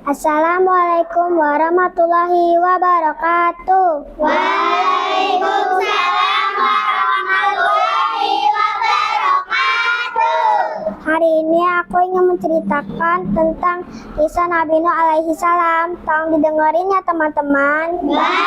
Assalamualaikum warahmatullahi wabarakatuh. Waalaikumsalam warahmatullahi wabarakatuh. Hari ini aku ingin menceritakan tentang kisah Nabi Nuh alaihi salam. Tolong didengerin ya teman-teman. Baik.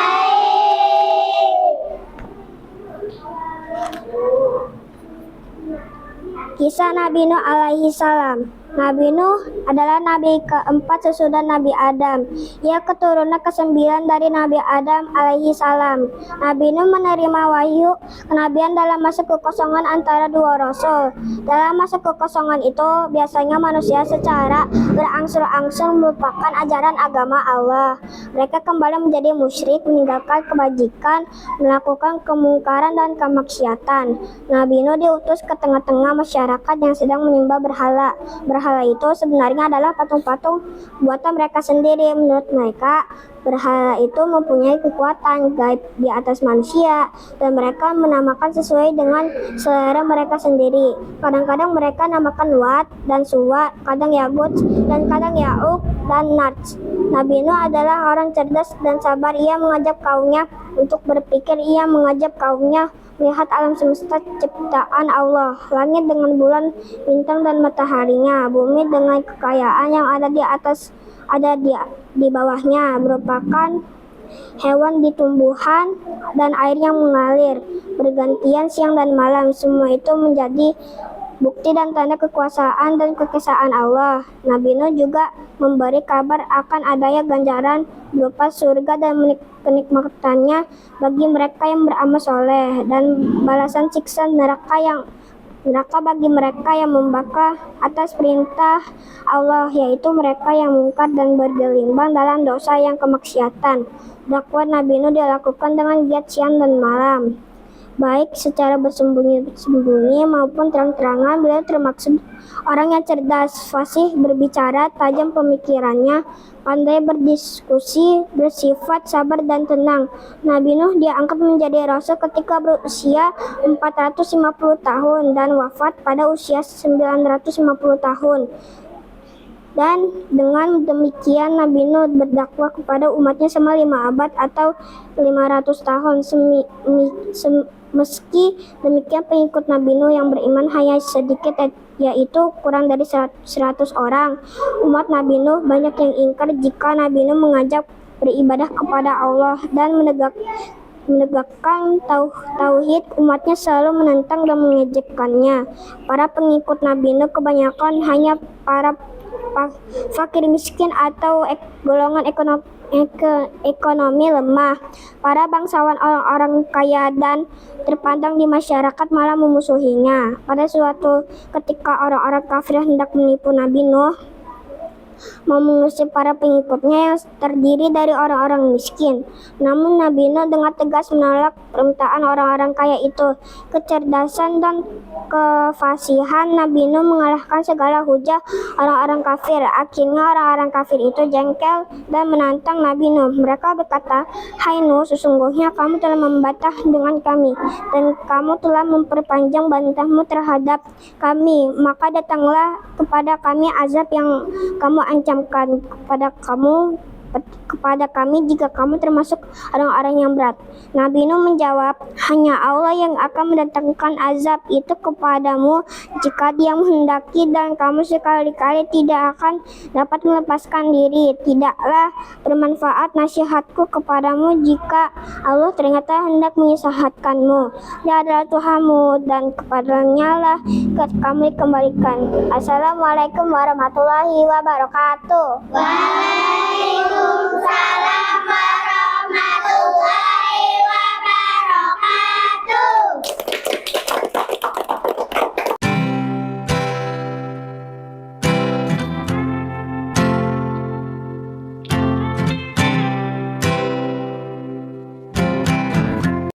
Kisah Nabi Nuh alaihi salam. Nabi Nuh adalah nabi keempat sesudah Nabi Adam. Ia keturunan ke-9 dari Nabi Adam alaihi salam. Nabi Nuh menerima wahyu kenabian dalam masa kekosongan antara dua rasul. Dalam masa kekosongan itu, biasanya manusia secara berangsur-angsur melupakan ajaran agama Allah. Mereka kembali menjadi musyrik, meninggalkan kebajikan, melakukan kemungkaran dan kemaksiatan. Nabi Nuh diutus ke tengah-tengah masyarakat yang sedang menyembah berhala. Berhala itu sebenarnya adalah patung-patung buatan mereka sendiri. Menurut mereka, berhala itu mempunyai kekuatan gaib di atas manusia dan mereka menamakan sesuai dengan selera mereka sendiri. Kadang-kadang mereka namakan Wat dan Suwa, kadang Yabut dan kadang Ya'uq dan Nats. Nabi Nuh adalah orang cerdas dan sabar. Ia mengajak kaumnya untuk berpikir. Ia mengajak kaumnya melihat alam semesta ciptaan Allah, langit dengan bulan, bintang dan mataharinya, bumi dengan kekayaan yang ada di bawahnya, merupakan hewan di tumbuhan dan air yang mengalir bergantian siang dan malam. Semua itu menjadi bukti dan tanda kekuasaan dan kekesaan Allah. Nabi Nuh juga memberi kabar akan adanya ganjaran berupa surga dan kenikmatannya bagi mereka yang beramal soleh, dan balasan siksa neraka bagi mereka yang membangkang atas perintah Allah, yaitu mereka yang mungkar dan bergelimbang dalam dosa yang kemaksiatan. Dakwah Nabi Nuh dilakukan dengan giat siang dan malam, baik secara bersembunyi-sembunyi maupun terang-terangan. Beliau termaksud orang yang cerdas, fasih berbicara, tajam pemikirannya, pandai berdiskusi, bersifat sabar dan tenang. Nabi Nuh diangkat menjadi rasul ketika berusia 450 tahun dan wafat pada usia 950 tahun. Dan dengan demikian Nabi Nuh berdakwah kepada umatnya selama 5 abad atau 500 tahun. Meski demikian, pengikut Nabi Nuh yang beriman hanya sedikit, yaitu kurang dari 100 orang. Umat Nabi Nuh banyak yang ingkar jika Nabi Nuh mengajak beribadah kepada Allah dan menegakkan tauhid. Umatnya selalu menentang dan mengejekkannya. Para pengikut Nabi Nuh kebanyakan hanya para fakir miskin atau golongan ekonomi lemah. Para bangsawan, orang-orang kaya dan terpandang di masyarakat malah memusuhinya. Pada suatu ketika orang-orang kafir hendak menipu Nabi Nuh, mau mengusir para pengikutnya yang terdiri dari orang-orang miskin. Namun Nabi Nuh dengan tegas menolak permintaan orang-orang kaya itu. Kecerdasan dan kefasihan Nabi Nuh mengalahkan segala hujah orang-orang kafir. Akhirnya orang-orang kafir itu jengkel dan menantang Nabi Nuh. Mereka berkata, "Hai Nuh, sesungguhnya kamu telah membantah dengan kami dan kamu telah memperpanjang bantahmu terhadap kami. Maka datanglah kepada kami azab yang kamu ancamkan kepada kami jika kamu termasuk orang-orang yang berat." Nabi Nuh menjawab, "Hanya Allah yang akan mendatangkan azab itu kepadamu jika Dia menghendaki, dan kamu sekali-kali tidak akan dapat melepaskan diri. Tidaklah bermanfaat nasihatku kepadamu jika Allah ternyata hendak menyesahatkanmu. Dia adalah Tuhanmu dan kepadanya lah kamu dikembalikan." Assalamualaikum warahmatullahi wabarakatuh. Waalaikumsalam